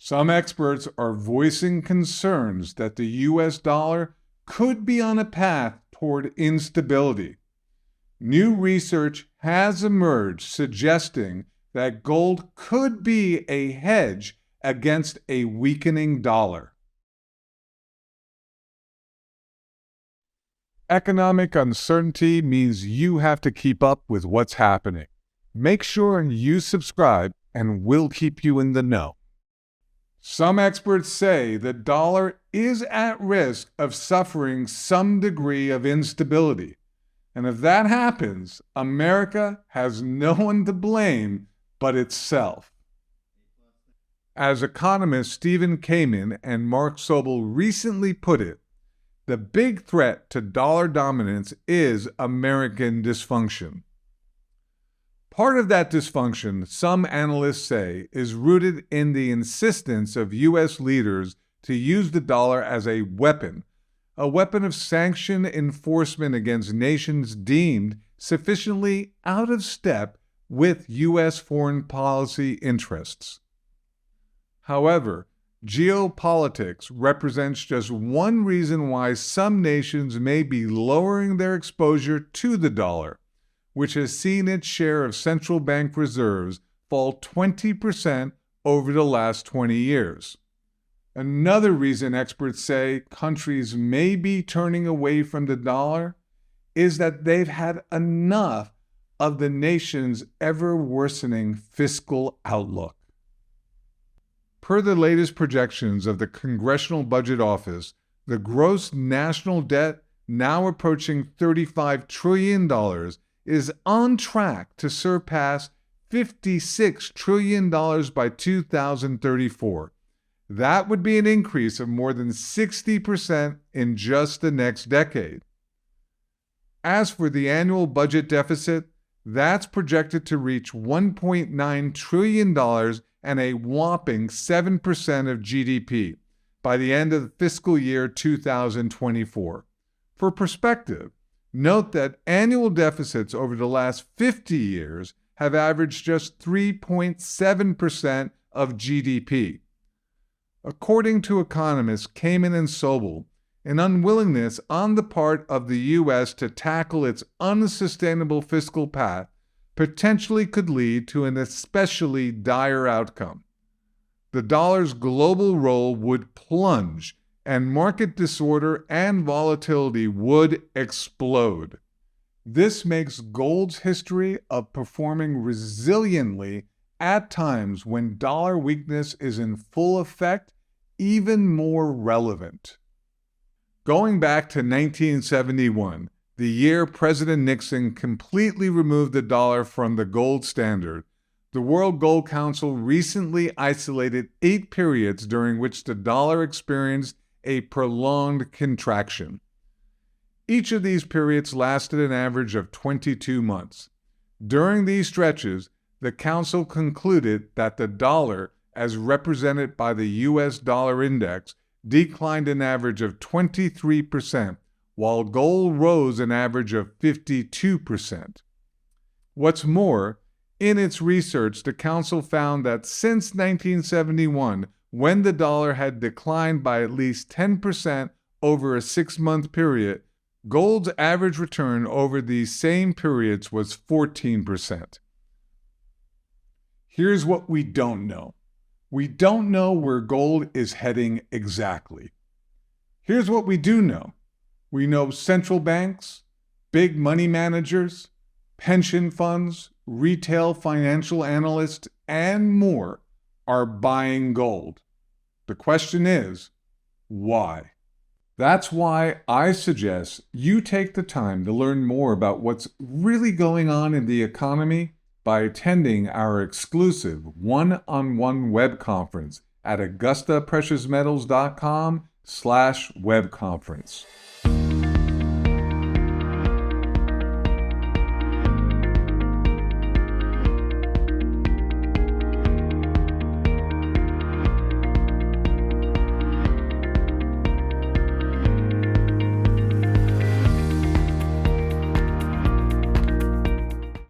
Some experts are voicing concerns that the US dollar could be on a path toward instability. New research has emerged suggesting that gold could be a hedge against a weakening dollar. Economic uncertainty means you have to keep up with what's happening. Make sure you subscribe and we'll keep you in the know. Some experts say the dollar is at risk of suffering some degree of instability. And if that happens, America has no one to blame but itself. As economists Stephen Kamen and Mark Sobel recently put it, the big threat to dollar dominance is American dysfunction. Part of that dysfunction, some analysts say, is rooted in the insistence of U.S. leaders to use the dollar as a weapon of sanction enforcement against nations deemed sufficiently out of step with U.S. foreign policy interests. However, geopolitics represents just one reason why some nations may be lowering their exposure to the dollar, which has seen its share of central bank reserves fall 20% over the last 20 years. Another reason experts say countries may be turning away from the dollar is that they've had enough of the nation's ever-worsening fiscal outlook. Per the latest projections of the Congressional Budget Office, the gross national debt, now approaching $35 trillion, is on track to surpass $56 trillion by 2034. That would be an increase of more than 60% in just the next decade. As for the annual budget deficit, that's projected to reach $1.9 trillion and a whopping 7% of GDP by the end of the fiscal year 2024. For perspective, note that annual deficits over the last 50 years have averaged just 3.7% of GDP. According to economists Kamen and Sobel, an unwillingness on the part of the U.S. to tackle its unsustainable fiscal path potentially could lead to an especially dire outcome. The dollar's global role would plunge, and market disorder and volatility would explode. This makes gold's history of performing resiliently at times when dollar weakness is in full effect even more relevant. Going back to 1971, the year President Nixon completely removed the dollar from the gold standard, the World Gold Council recently isolated 8 periods during which the dollar experienced a prolonged contraction. Each of these periods lasted an average of 22 months. During these stretches, the Council concluded that the dollar, as represented by the U.S. dollar index, declined an average of 23%, while gold rose an average of 52%. What's more, in its research, the Council found that since 1971, when the dollar had declined by at least 10% over a 6-month period, gold's average return over these same periods was 14%. Here's what we don't know. We don't know where gold is heading exactly. Here's what we do know. We know central banks, big money managers, pension funds, retail financial analysts, and more are buying gold. The question is, why? That's why I suggest you take the time to learn more about what's really going on in the economy by attending our exclusive one-on-one web conference at AugustaPreciousMetals.com/webconference.